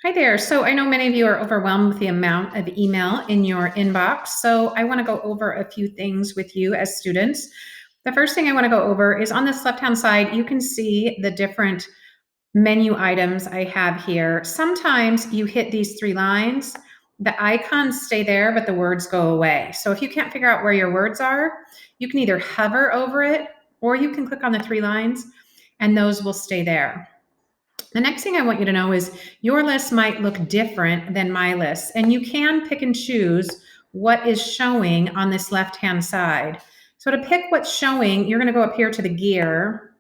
Hi there. So I know many of you are overwhelmed with the amount of email in your inbox. So I want to go over a few things with you as students. The first thing I want to go over is on this left-hand side, you can see the different menu items I have here. Sometimes you hit these three lines, the icons stay there, but the words go away. So if you can't figure out where your words are, you can either hover over it or you can click on the three lines and those will stay there. The next thing I want you to know is your list might look different than my list, and you can pick and choose what is showing on this left-hand side. So to pick what's showing, you're going to go up here to the gear,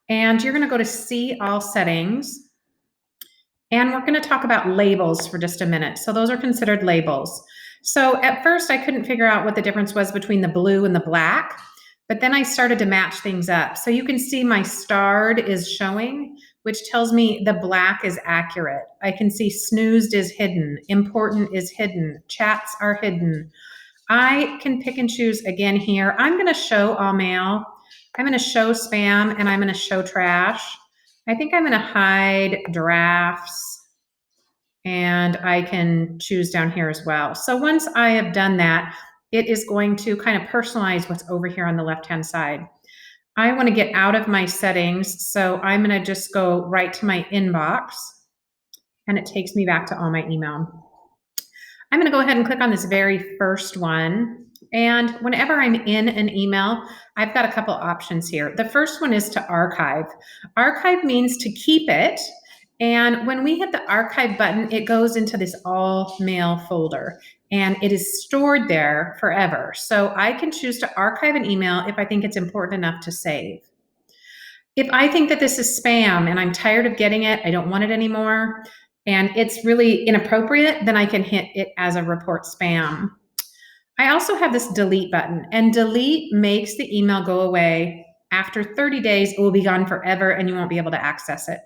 and you're going to go to See All Settings, and we're going to talk about labels for just a minute. So those are considered labels. So at first, I couldn't figure out what the difference was between the blue and the black, but then I started to match things up. So you can see my starred is showing, which tells me the black is accurate. I can see snoozed is hidden, important is hidden, chats are hidden. I can pick and choose again here. I'm going to show all mail. I'm going to show spam, and I'm going to show trash. I think I'm going to hide drafts, and I can choose down here as well. So once I have done that, it is going to kind of personalize what's over here on the left-hand side. I want to get out of my settings, so I'm going to just go right to my inbox, and it takes me back to all my email. I'm going to go ahead and click on this very first one. And whenever I'm in an email, I've got a couple options here. The first one is to archive. Archive means to keep it. And when we hit the archive button, it goes into this all mail folder and it is stored there forever. So I can choose to archive an email if I think it's important enough to save. If I think that this is spam and I'm tired of getting it, I don't want it anymore, and it's really inappropriate, then I can hit it as a report spam. I also have this delete button, and delete makes the email go away. After 30 days, it will be gone forever and you won't be able to access it.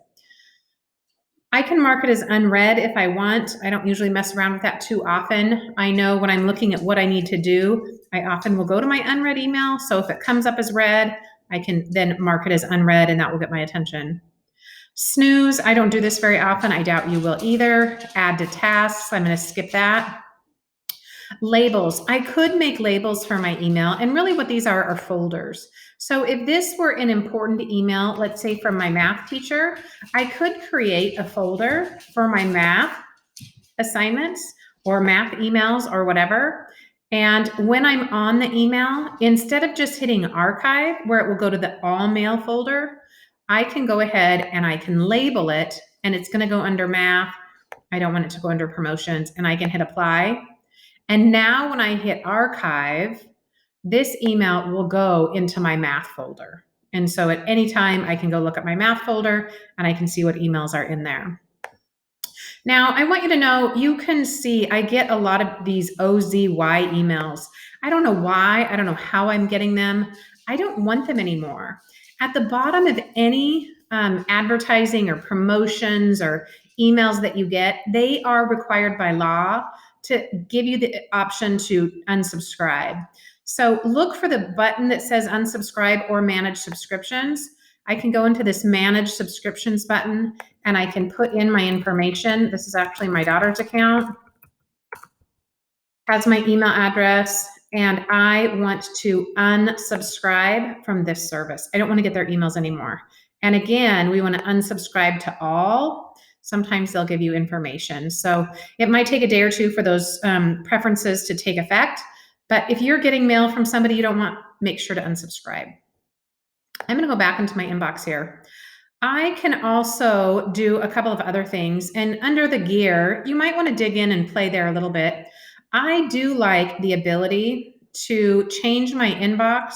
I can mark it as unread if I want. I don't usually mess around with that too often. I know when I'm looking at what I need to do, I often will go to my unread email. So if it comes up as read, I can then mark it as unread and that will get my attention. Snooze, I don't do this very often. I doubt you will either. Add to tasks, I'm going to skip that. Labels, I could make labels for my email, and really what these are folders. So if this were an important email, let's say from my math teacher, I could create a folder for my math assignments or math emails or whatever. And when I'm on the email, instead of just hitting archive, where it will go to the all mail folder, I can go ahead and I can label it, and it's going to go under math. I don't want it to go under promotions, and I can hit apply. And now when I hit archive, this email will go into my math folder. And so at any time I can go look at my math folder and I can see what emails are in there. Now, I want you to know, you can see I get a lot of these OZY emails. I don't know why. I don't know how I'm getting them. I don't want them anymore. At the bottom of any advertising or promotions or emails that you get, they are required by law to give you the option to unsubscribe. So look for the button that says unsubscribe or manage subscriptions. I can go into this manage subscriptions button and I can put in my information. This is actually my daughter's account. Has my email address, and I want to unsubscribe from this service. I don't want to get their emails anymore. And again, we want to unsubscribe to all. Sometimes they'll give you information. So it might take a day or two for those preferences to take effect. But if you're getting mail from somebody you don't want, make sure to unsubscribe. I'm going to go back into my inbox here. I can also do a couple of other things. And under the gear, you might want to dig in and play there a little bit. I do like the ability to change my inbox.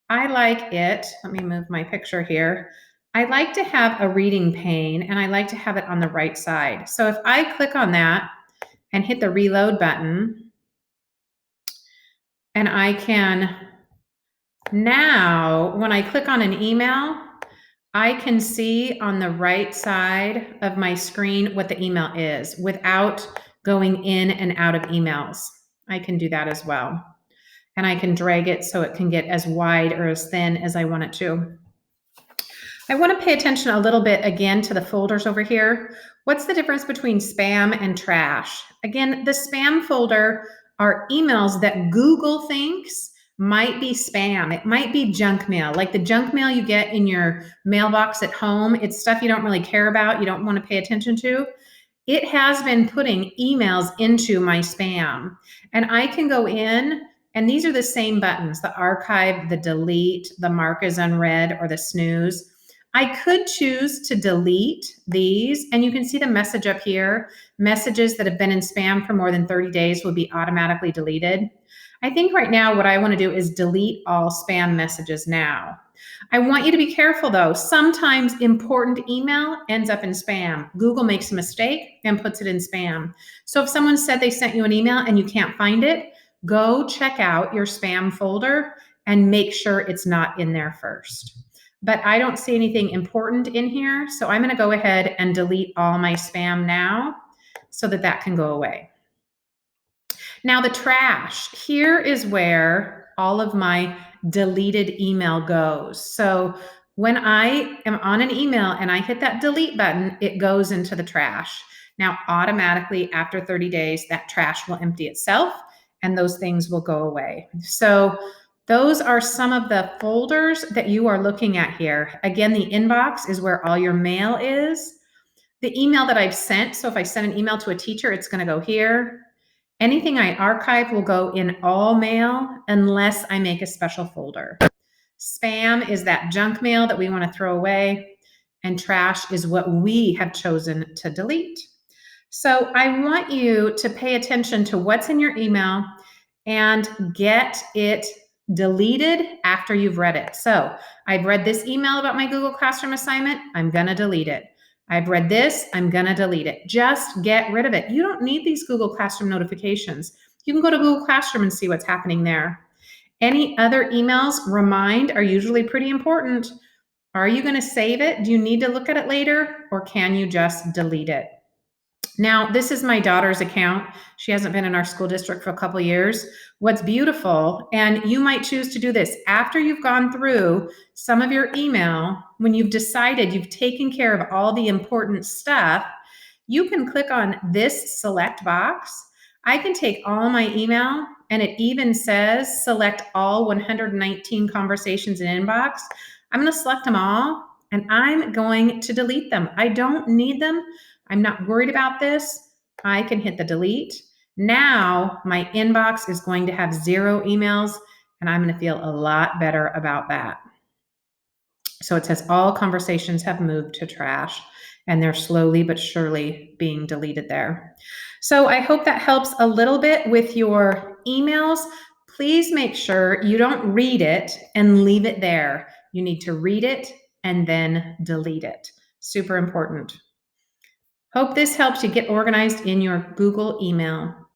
I like it. Let me move my picture here. I like to have a reading pane, and I like to have it on the right side. So if I click on that and hit the reload button, and I can now, when I click on an email, I can see on the right side of my screen what the email is without going in and out of emails. I can do that as well. And I can drag it so it can get as wide or as thin as I want it to. I want to pay attention a little bit again to the folders over here. What's the difference between spam and trash? Again, the spam folder are emails that Google thinks might be spam. It might be junk mail, like the junk mail you get in your mailbox at home. It's stuff you don't really care about, you don't want to pay attention to. It has been putting emails into my spam. And I can go in, and these are the same buttons: the archive, the delete, the mark as unread, or the snooze. I could choose to delete these, and you can see the message up here. Messages that have been in spam for more than 30 days will be automatically deleted. I think right now what I want to do is delete all spam messages now. I want you to be careful though. Sometimes important email ends up in spam. Google makes a mistake and puts it in spam. So if someone said they sent you an email and you can't find it, go check out your spam folder and make sure it's not in there first. But I don't see anything important in here, so I'm going to go ahead and delete all my spam now so that that can go away. Now the trash, here is where all of my deleted email goes. So when I am on an email and I hit that delete button, it goes into the trash. Now, automatically after 30 days, that trash will empty itself and those things will go away. So those are some of the folders that you are looking at here. Again, the inbox is where all your mail is. The email that I've sent, so if I send an email to a teacher, it's going to go here. Anything I archive will go in all mail unless I make a special folder. Spam is that junk mail that we want to throw away, and trash is what we have chosen to delete. So I want you to pay attention to what's in your email and get it deleted after you've read it. So I've read this email about my Google Classroom assignment. I'm going to delete it. I've read this. I'm going to delete it. Just get rid of it. You don't need these Google Classroom notifications. You can go to Google Classroom and see what's happening there. Any other emails, remind, are usually pretty important. Are you going to save it? Do you need to look at it later, or can you just delete it? Now, this is my daughter's account. She hasn't been in our school district for a couple of years. What's beautiful, and you might choose to do this after you've gone through some of your email, when you've decided you've taken care of all the important stuff, you can click on this select box. I can take all my email, and it even says select all 119 conversations in inbox. I'm going to select them all, and I'm going to delete them. I don't need them. I'm not worried about this. I can hit the delete. Now my inbox is going to have 0 emails, and I'm going to feel a lot better about that. So it says all conversations have moved to trash, and they're slowly but surely being deleted there. So I hope that helps a little bit with your emails. Please make sure you don't read it and leave it there. You need to read it and then delete it. Super important. Hope this helps you get organized in your Google email.